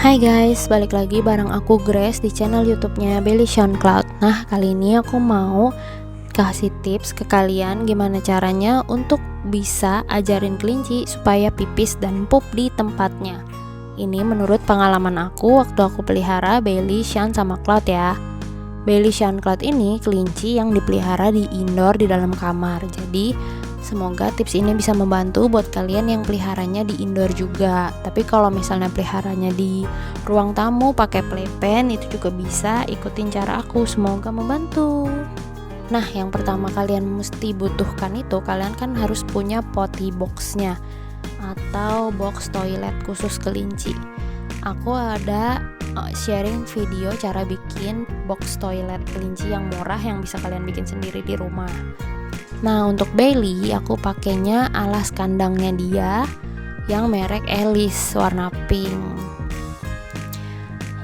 Hai guys, balik lagi bareng aku Grace di channel YouTube-nya Belly Cloud. Nah, kali ini aku mau kasih tips ke kalian gimana caranya untuk bisa ajarin kelinci supaya pipis dan pup di tempatnya. Ini menurut pengalaman aku waktu aku pelihara Belly sama Cloud ya. Belly Cloud ini kelinci yang dipelihara di indoor di dalam kamar. Jadi semoga tips ini bisa membantu buat kalian yang peliharanya di indoor juga. Tapi kalau misalnya peliharanya di ruang tamu pakai playpen itu juga bisa, ikutin cara aku, semoga membantu. Nah, yang pertama kalian mesti butuhkan itu, kalian kan harus punya potty boxnya atau box toilet khusus kelinci. Aku ada sharing video cara bikin box toilet kelinci yang murah yang bisa kalian bikin sendiri di rumah. Nah, untuk Belly aku pakainya alas kandangnya dia yang merek Alice warna pink.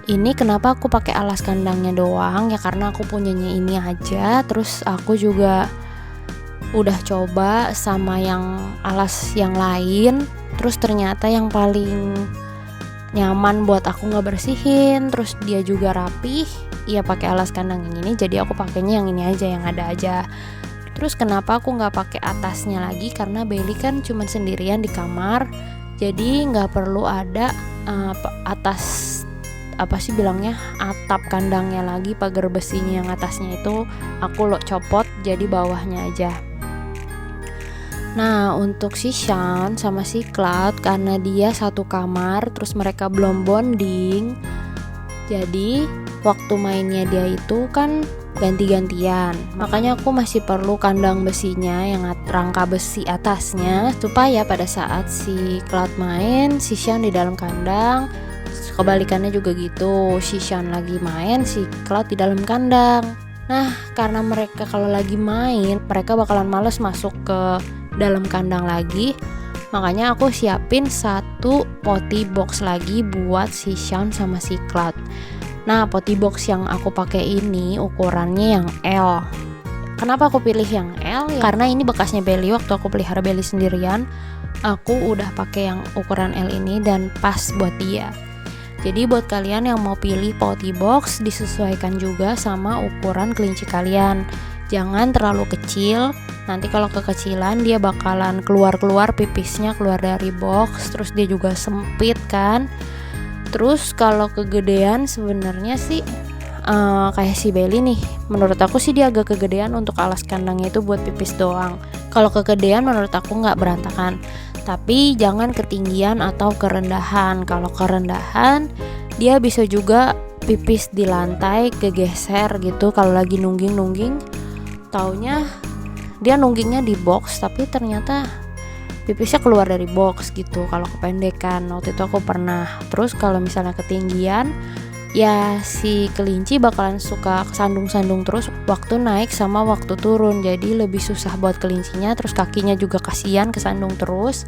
Ini kenapa aku pakai alas kandangnya doang ya, karena aku punyanya ini aja. Terus aku juga udah coba sama yang alas yang lain, terus ternyata yang paling nyaman buat aku nggak bersihin, terus dia juga rapih ya pakai alas kandang yang ini. Jadi aku pakainya yang ini aja, yang ada aja. Terus kenapa aku nggak pakai atasnya lagi, karena Belly kan cuma sendirian di kamar, jadi nggak perlu ada atas atap kandangnya lagi, pagar besinya yang atasnya itu aku copot jadi bawahnya aja. Nah, untuk si Sean sama si Cloud karena dia satu kamar, terus mereka belum bonding, jadi waktu mainnya dia itu kan ganti-gantian. Makanya aku masih perlu kandang besinya yang rangka besi atasnya, supaya pada saat si Cloud main, si Sean di dalam kandang. Kebalikannya juga gitu, si Sean lagi main, si Cloud di dalam kandang. Nah, karena mereka kalau lagi main, mereka bakalan males masuk ke dalam kandang lagi. Makanya aku siapin satu potty box lagi buat si Sean sama si Cloud. Nah, potty box yang aku pakai ini ukurannya yang L. Kenapa aku pilih yang L? Ya, karena ini bekasnya Belly waktu aku pelihara Belly sendirian. Aku udah pakai yang ukuran L ini dan pas buat dia. Jadi buat kalian yang mau pilih potty box, disesuaikan juga sama ukuran kelinci kalian. Jangan terlalu kecil, nanti kalau kekecilan dia bakalan keluar pipisnya keluar dari box, terus dia juga sempit kan. Terus kalau kegedean sebenarnya sih kayak si Belly nih, menurut aku sih dia agak kegedean untuk alas kandangnya itu buat pipis doang. Kalau kegedean menurut aku nggak berantakan, tapi jangan ketinggian atau kerendahan. Kalau kerendahan dia bisa juga pipis di lantai, kegeser gitu kalau lagi nungging, taunya dia nunggingnya di box tapi ternyata pipisnya keluar dari box gitu kalau kependekan. Waktu itu aku pernah. Terus kalau misalnya ketinggian, ya si kelinci bakalan suka kesandung-sandung terus waktu naik sama waktu turun. Jadi lebih susah buat kelincinya, terus kakinya juga kasihan kesandung terus.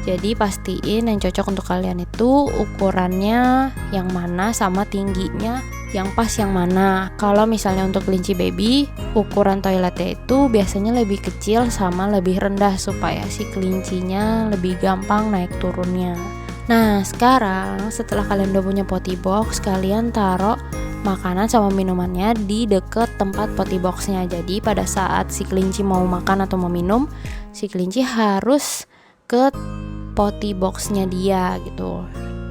Jadi pastiin yang cocok untuk kalian itu ukurannya yang mana sama tingginya yang pas yang mana. Kalau misalnya untuk kelinci baby, ukuran toiletnya itu biasanya lebih kecil sama lebih rendah supaya si kelincinya lebih gampang naik turunnya. Nah, sekarang setelah kalian udah punya potty box, kalian taruh makanan sama minumannya di deket tempat potty boxnya. Jadi pada saat si kelinci mau makan atau mau minum, si kelinci harus ke potty boxnya dia gitu.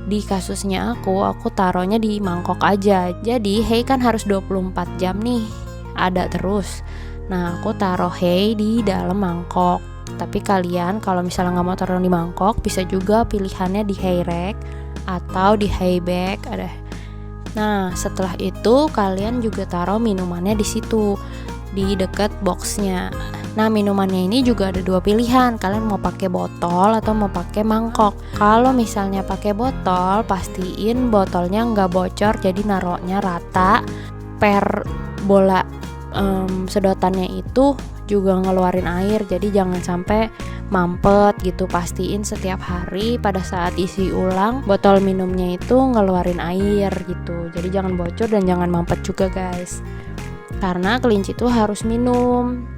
Di kasusnya aku taruhnya di mangkok aja. Jadi hay kan harus 24 jam nih ada terus. Nah, aku taruh hay di dalam mangkok. Tapi kalian kalau misalnya nggak mau taruh di mangkok, bisa juga pilihannya di hay rack atau di hay bag ada. Nah, setelah itu kalian juga taruh minumannya di situ di dekat boxnya. Nah, minumannya ini juga ada dua pilihan, kalian mau pakai botol atau mau pakai mangkok. Kalau misalnya pakai botol, pastiin botolnya nggak bocor, jadi naruhnya rata. Per bola sedotannya itu juga ngeluarin air, jadi jangan sampai mampet gitu. Pastiin setiap hari pada saat isi ulang botol minumnya itu ngeluarin air gitu. Jadi jangan bocor dan jangan mampet juga guys, karena kelinci itu harus minum.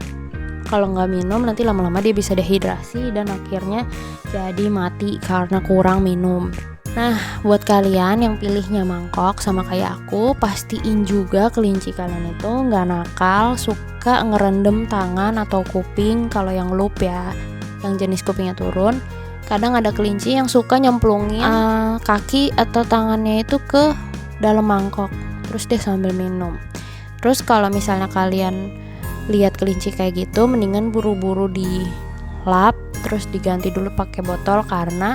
Kalau nggak minum nanti lama-lama dia bisa dehidrasi dan akhirnya jadi mati karena kurang minum. Nah, buat kalian yang pilihnya mangkok sama kayak aku, pastiin juga kelinci kalian itu nggak nakal, suka ngerendam tangan atau kuping. Kalau yang loop ya, yang jenis kupingnya turun. Kadang ada kelinci yang suka nyemplungin kaki atau tangannya itu ke dalam mangkok, terus dia sambil minum. Terus kalau misalnya kalian lihat kelinci kayak gitu, mendingan buru-buru di lap, terus diganti dulu pakai botol, karena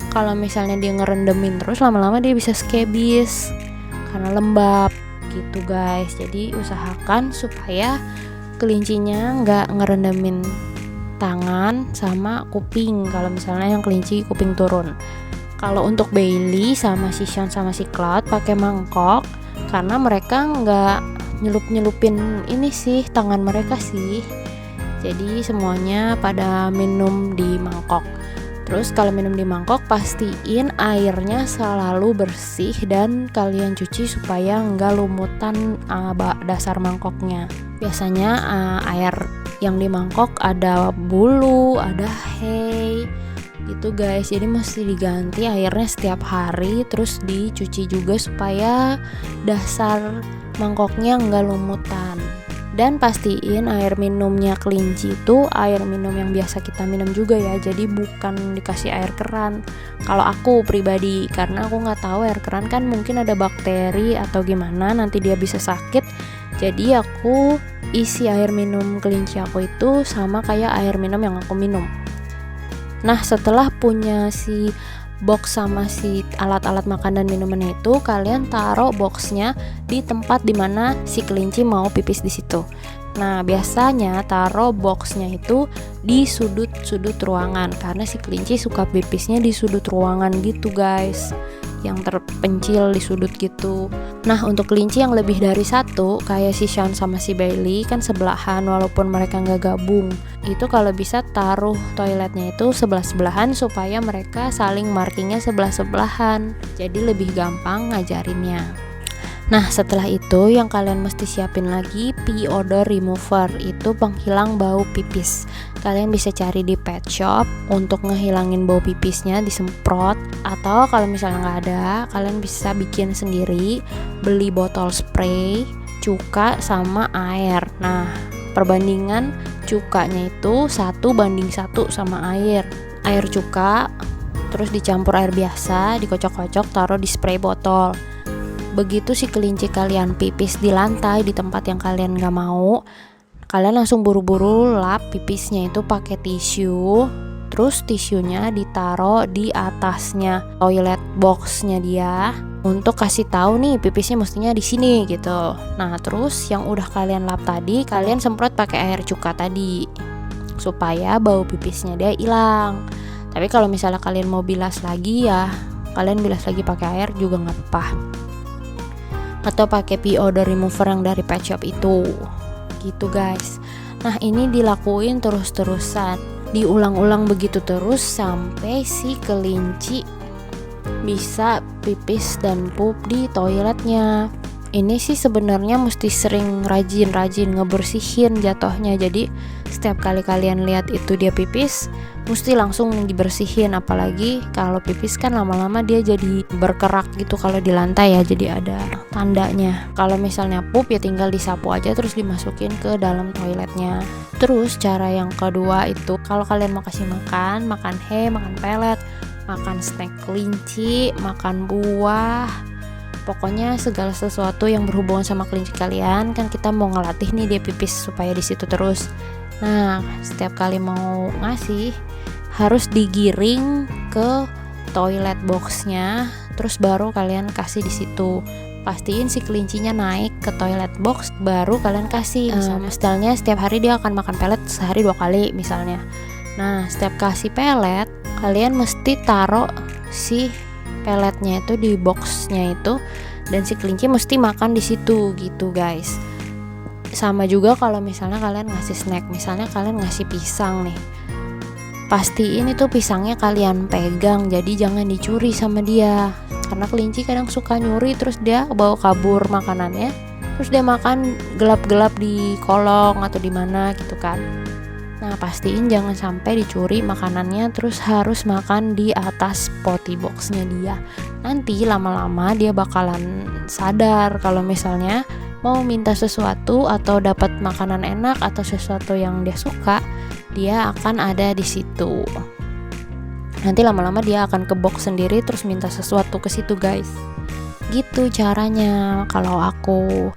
kalau misalnya dia ngerendemin terus, lama-lama dia bisa skebis karena lembab gitu guys. Jadi usahakan supaya kelincinya nggak ngerendemin tangan sama kuping kalau misalnya yang kelinci kuping turun. Kalau untuk Bailey sama si Sean sama si Cloud pakai mangkok, karena mereka nggak nyelupin ini sih tangan mereka sih. Jadi semuanya pada minum di mangkok. Terus kalau minum di mangkok, pastiin airnya selalu bersih dan kalian cuci supaya nggak lumutan dasar mangkoknya. Biasanya air yang di mangkok ada bulu, ada hay gitu guys. Jadi mesti diganti airnya setiap hari, terus dicuci juga supaya dasar mangkoknya nggak lumutan. Dan pastiin air minumnya kelinci itu air minum yang biasa kita minum juga ya, jadi bukan dikasih air keran. Kalau aku pribadi, karena aku nggak tahu air keran kan mungkin ada bakteri atau gimana, nanti dia bisa sakit. Jadi aku isi air minum kelinci aku itu sama kayak air minum yang aku minum. Nah, setelah punya si box sama si alat-alat makan dan minumannya itu, kalian taruh boxnya di tempat dimana si kelinci mau pipis di situ. Nah, biasanya taruh boxnya itu di sudut-sudut ruangan, karena si kelinci suka pipisnya di sudut ruangan gitu guys, yang terpencil di sudut gitu. Nah, untuk kelinci yang lebih dari satu, kayak si Sean sama si Bailey kan sebelahan walaupun mereka nggak gabung, itu kalau bisa taruh toiletnya itu sebelah-sebelahan supaya mereka saling markingnya sebelah-sebelahan, jadi lebih gampang ngajarinnya. Nah, setelah itu yang kalian mesti siapin lagi pee odor remover, itu penghilang bau pipis. Kalian bisa cari di pet shop untuk ngehilangin bau pipisnya, disemprot. Atau kalau misalnya nggak ada, kalian bisa bikin sendiri, beli botol spray, cuka sama air. Nah, perbandingan cukanya itu 1:1 sama air. Air cuka, terus dicampur air biasa, dikocok-kocok, taruh di spray botol. Begitu si kelinci kalian pipis di lantai di tempat yang kalian gak mau, kalian langsung buru-buru lap pipisnya itu pakai tisu. Terus tisunya ditaruh di atasnya toilet boxnya dia untuk kasih tahu nih pipisnya mestinya di sini gitu. Nah, terus yang udah kalian lap tadi, kalian semprot pakai air cuka tadi supaya bau pipisnya dia hilang. Tapi kalau misalnya kalian mau bilas lagi ya, kalian bilas lagi pakai air juga nggak apa-apa. Atau pakai pee odor remover yang dari pet shop itu gitu guys. Nah, ini dilakuin terus-terusan, diulang-ulang begitu terus sampai si kelinci bisa pipis dan pup di toiletnya. Ini sih sebenarnya mesti sering rajin-rajin ngebersihin jatuhnya. Jadi setiap kali kalian lihat itu dia pipis, mesti langsung dibersihin. Apalagi kalau pipis kan lama-lama dia jadi berkerak gitu kalau di lantai ya, jadi ada tandanya. Kalau misalnya pup ya tinggal disapu aja terus dimasukin ke dalam toiletnya. Terus cara yang kedua itu, kalau kalian mau kasih makan hay, makan pelet, makan snack kelinci, makan buah, pokoknya segala sesuatu yang berhubungan sama kelinci kalian, kan kita mau ngelatih nih dia pipis supaya di situ terus. Nah, setiap kali mau ngasih harus digiring ke toilet boxnya, terus baru kalian kasih di situ. Pastiin si kelincinya naik ke toilet box, baru kalian kasih. Misalnya setiap hari dia akan makan pelet sehari 2 kali misalnya. Nah, setiap kasih pelet, kalian mesti taruh si peletnya itu di boxnya itu, dan si kelinci mesti makan di situ gitu guys. Sama juga kalau misalnya kalian ngasih snack, misalnya kalian ngasih pisang nih, pastiin itu pisangnya kalian pegang, jadi jangan dicuri sama dia, karena kelinci kadang suka nyuri terus dia bawa kabur makanannya, terus dia makan gelap-gelap di kolong atau di mana gitu kan. Nah, pastiin jangan sampai dicuri makanannya, terus harus makan di atas potty boxnya dia. Nanti lama-lama dia bakalan sadar kalau misalnya mau minta sesuatu atau dapat makanan enak atau sesuatu yang dia suka, dia akan ada di situ. Nanti lama-lama dia akan ke box sendiri terus minta sesuatu ke situ, guys. Gitu caranya kalau aku.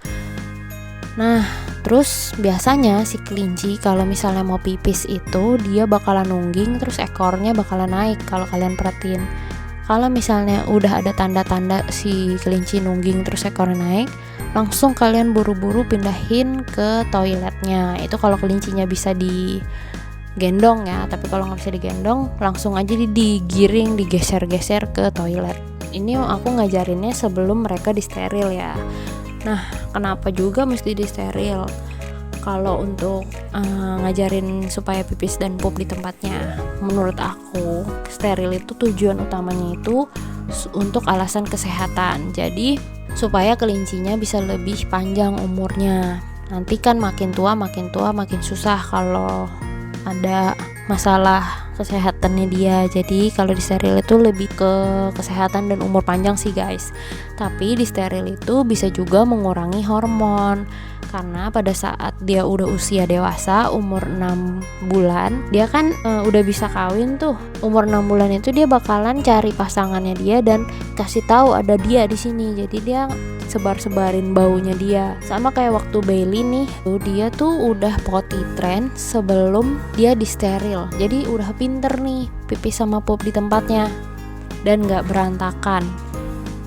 Nah, terus biasanya si kelinci kalau misalnya mau pipis itu dia bakalan nungging terus ekornya bakalan naik kalau kalian perhatiin. Kalau misalnya udah ada tanda-tanda si kelinci nungging terus ekornya naik, langsung kalian buru-buru pindahin ke toiletnya. Itu kalau kelincinya bisa digendong ya, tapi kalau nggak bisa digendong, langsung aja digiring, digeser-geser ke toilet. Ini aku ngajarinnya sebelum mereka disteril ya. Nah, kenapa juga mesti disteril? Kalau untuk ngajarin supaya pipis dan pup di tempatnya, menurut aku steril itu tujuan utamanya itu untuk alasan kesehatan. Jadi supaya kelincinya bisa lebih panjang umurnya. Nanti kan makin tua makin susah kalau ada masalah kesehatannya dia. Jadi kalau disteril itu lebih ke kesehatan dan umur panjang sih, guys. Tapi disteril itu bisa juga mengurangi hormon. Karena pada saat dia udah usia dewasa, umur 6 bulan, dia kan udah bisa kawin tuh. Umur 6 bulan itu dia bakalan cari pasangannya dia dan kasih tahu ada dia di sini. Jadi dia sebar-sebarin baunya dia. Sama kayak waktu Bailey nih, dia tuh udah potty train sebelum dia disteril. Jadi udah pinter nih pipis sama pup di tempatnya dan gak berantakan.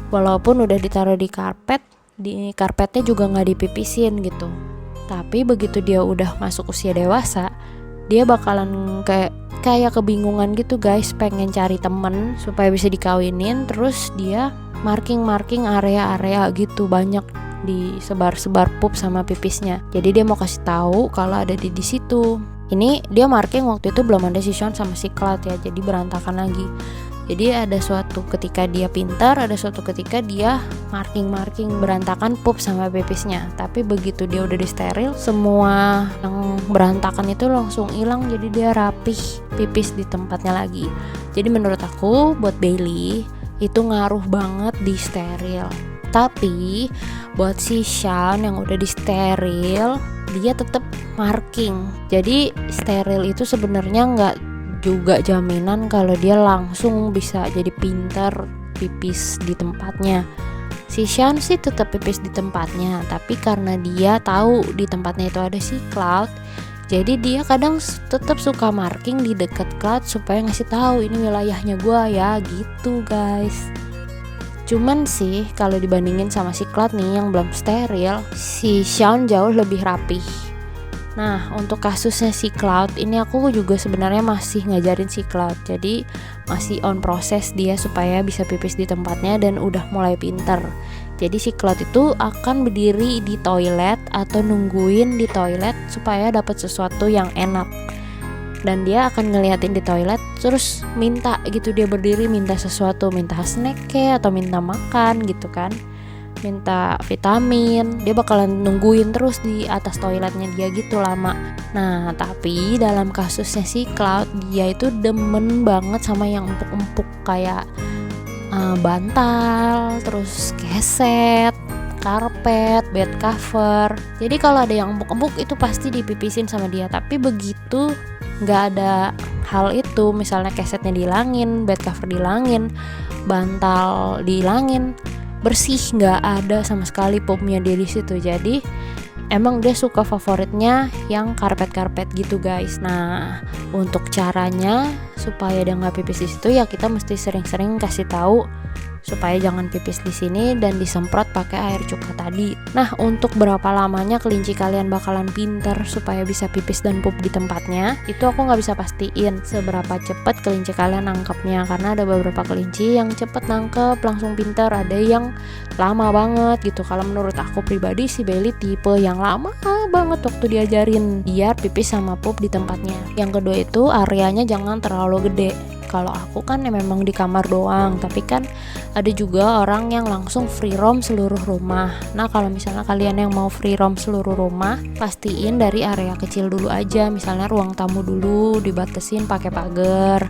Walaupun udah ditaruh di karpetnya juga nggak dipipisin gitu. Tapi begitu dia udah masuk usia dewasa, dia bakalan kayak kebingungan gitu, guys, pengen cari temen supaya bisa dikawinin. Terus dia marking area-area gitu, banyak disebar-sebar pup sama pipisnya. Jadi dia mau kasih tahu kalau ada di situ. Ini dia marking waktu itu belum ada si Sean sama si Cloud ya, jadi berantakan lagi. Jadi ada suatu ketika dia pintar, ada suatu ketika dia marking berantakan pup sama pipisnya. Tapi begitu dia udah disteril, semua yang berantakan itu langsung hilang, jadi dia rapih pipis di tempatnya lagi. Jadi menurut aku buat Bailey itu ngaruh banget di steril. Tapi buat si Sean yang udah disteril, dia tetap marking. Jadi steril itu sebenarnya nggak juga jaminan kalau dia langsung bisa jadi pintar pipis di tempatnya. Si Sean sih tetap pipis di tempatnya, tapi karena dia tahu di tempatnya itu ada si Cloud, jadi dia kadang tetap suka marking di dekat Cloud supaya ngasih tahu ini wilayahnya gua ya, gitu, guys. Cuman sih kalau dibandingin sama si Cloud nih yang belum steril, si Sean jauh lebih rapih. Nah, untuk kasusnya si Cloud ini aku juga sebenarnya masih ngajarin si Cloud. Jadi masih on proses dia supaya bisa pipis di tempatnya dan udah mulai pinter. Jadi si Cloud itu akan berdiri di toilet atau nungguin di toilet supaya dapat sesuatu yang enak. Dan dia akan ngeliatin di toilet terus minta gitu, dia berdiri minta sesuatu, minta snack kayak atau minta makan gitu kan. Minta vitamin, dia bakalan nungguin terus di atas toiletnya dia gitu lama. Nah, tapi dalam kasusnya si Cloud, dia itu demen banget sama yang empuk-empuk kayak bantal, terus keset, karpet, bed cover. Jadi kalau ada yang empuk-empuk itu pasti dipipisin sama dia. Tapi begitu nggak ada hal itu, misalnya kesetnya dihilangin, bed cover dihilangin, bantal dihilangin, bersih, nggak ada sama sekali pupnya dia di situ. Jadi emang dia suka favoritnya yang karpet gitu, guys. Nah, untuk caranya supaya dia nggak pipis di situ ya kita mesti sering-sering kasih tahu supaya jangan pipis di sini dan disemprot pakai air cuka tadi. Nah, untuk berapa lamanya kelinci kalian bakalan pinter supaya bisa pipis dan pup di tempatnya, itu aku nggak bisa pastiin seberapa cepat kelinci kalian nangkepnya, karena ada beberapa kelinci yang cepet nangkep langsung pinter, ada yang lama banget gitu. Kalau menurut aku pribadi si Bailey tipe yang lama banget waktu diajarin biar pipis sama pup di tempatnya. Yang kedua itu areanya jangan terlalu gede. Kalau aku kan memang di kamar doang, tapi kan ada juga orang yang langsung free roam seluruh rumah. Nah, kalau misalnya kalian yang mau free roam seluruh rumah, pastiin dari area kecil dulu aja. Misalnya ruang tamu dulu dibatasin pakai pagar.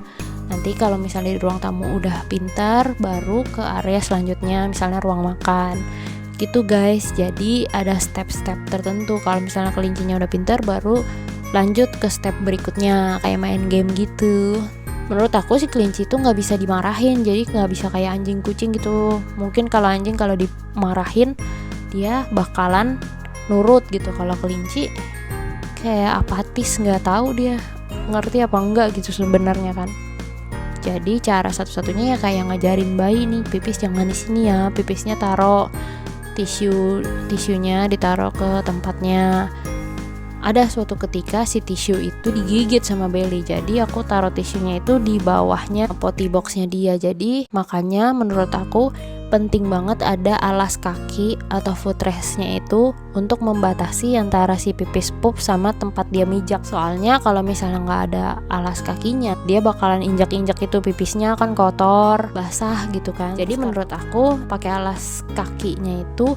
Nanti kalau misalnya di ruang tamu udah pintar, baru ke area selanjutnya, misalnya ruang makan. Gitu guys, jadi ada step-step tertentu. Kalau misalnya kelincinya udah pintar, baru lanjut ke step berikutnya, kayak main game gitu. Menurut aku sih kelinci itu nggak bisa dimarahin, jadi nggak bisa kayak anjing kucing gitu. Mungkin kalau anjing kalau dimarahin dia bakalan nurut gitu. Kalau kelinci kayak apatis, nggak tahu dia ngerti apa enggak gitu sebenarnya kan. Jadi cara satu-satunya ya kayak ngajarin bayi nih, pipis jangan di sini ya, pipisnya taruh tisunya ditaruh ke tempatnya. Ada suatu ketika si tisu itu digigit sama Belly, jadi aku taruh tisunya itu di bawahnya potty boxnya dia. Jadi makanya menurut aku penting banget ada alas kaki atau footrestnya itu untuk membatasi antara si pipis pup sama tempat dia mijak. Soalnya kalau misalnya nggak ada alas kakinya, dia bakalan injak-injak itu, pipisnya kan kotor, basah gitu kan. Jadi menurut aku pakai alas kakinya itu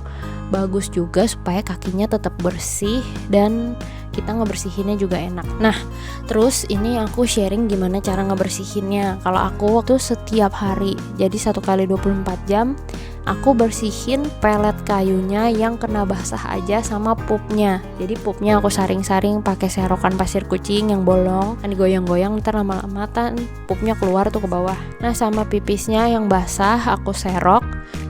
bagus juga supaya kakinya tetap bersih dan kita ngebersihinnya juga enak. Nah, terus ini aku sharing gimana cara ngebersihinnya. Kalau aku waktu setiap hari, jadi 1 kali 24 jam aku bersihin pelet kayunya yang kena basah aja sama pupnya. Jadi pupnya aku saring-saring pakai serokan pasir kucing yang bolong, kan digoyang-goyang, ntar lama-lama pupnya keluar tuh ke bawah. Nah, sama pipisnya yang basah aku serok,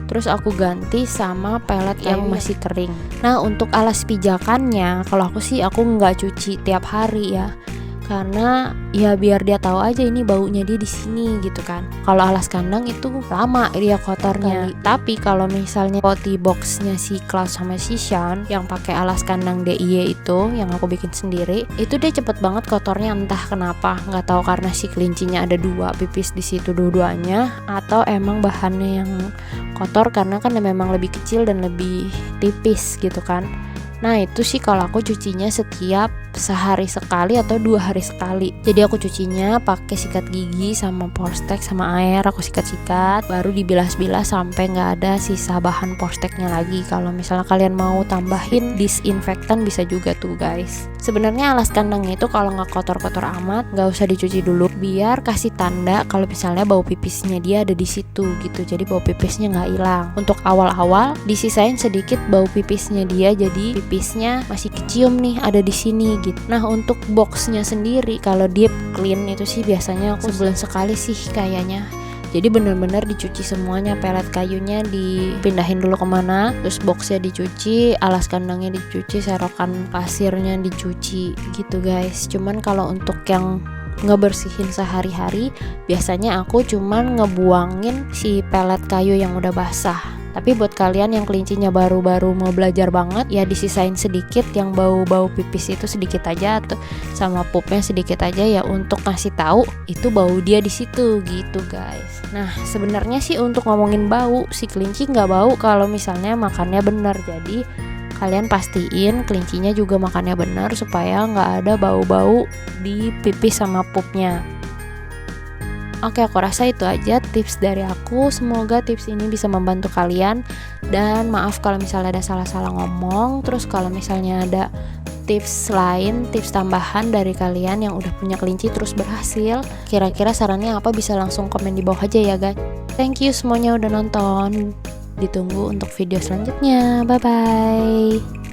terus aku ganti sama pelet yang masih kering. Nah, untuk alas pijakannya, kalau aku sih aku nggak cuci tiap hari ya, karena ya biar dia tahu aja ini baunya dia di sini gitu kan. Kalau alas kandang itu lama dia kotornya. Tapi kalau misalnya potty boxnya si Cloud sama si Sean yang pakai alas kandang DIY itu yang aku bikin sendiri, itu dia cepet banget kotornya, entah kenapa, nggak tahu karena si kelincinya ada 2 pipis di situ dua-duanya, atau emang bahannya yang kotor karena kan memang lebih kecil dan lebih tipis gitu kan. Nah itu sih kalau aku cucinya setiap sehari sekali atau 2 hari sekali. Jadi aku cucinya pakai sikat gigi sama Porstek sama air, aku sikat-sikat, baru dibilas-bilas sampai nggak ada sisa bahan Porsteknya lagi. Kalau misalnya kalian mau tambahin disinfektan bisa juga tuh guys. Sebenarnya alas kandangnya itu kalau nggak kotor-kotor amat nggak usah dicuci dulu, biar kasih tanda kalau misalnya bau pipisnya dia ada di situ gitu. Jadi bau pipisnya nggak hilang. Untuk awal-awal disisain sedikit bau pipisnya dia, jadi pipisnya masih kecium nih ada di sini gitu. Nah untuk boxnya sendiri kalau deep clean itu sih biasanya aku sebulan sekali sih kayaknya. Jadi benar-benar dicuci semuanya, pelet kayunya dipindahin dulu kemana, terus boxnya dicuci, alas kandangnya dicuci, serokan pasirnya dicuci gitu guys. Cuman kalau untuk yang ngebersihin sehari-hari, biasanya aku cuman ngebuangin si pelet kayu yang udah basah. Tapi buat kalian yang kelincinya baru-baru mau belajar banget, ya disisain sedikit yang bau-bau pipis itu sedikit aja, atau sama pupnya sedikit aja ya, untuk ngasih tahu itu bau dia di situ gitu guys. Nah sebenarnya sih untuk ngomongin bau, si kelinci nggak bau kalau misalnya makannya bener. Jadi kalian pastiin kelincinya juga makannya bener supaya nggak ada bau-bau di pipis sama pupnya. Oke, aku rasa itu aja tips dari aku. Semoga tips ini bisa membantu kalian. Dan maaf kalau misalnya ada salah-salah ngomong. Terus kalau misalnya ada tips lain, tips tambahan dari kalian yang udah punya kelinci terus berhasil, kira-kira sarannya apa, bisa langsung komen di bawah aja ya guys. Thank you semuanya udah nonton. Ditunggu untuk video selanjutnya. Bye-bye.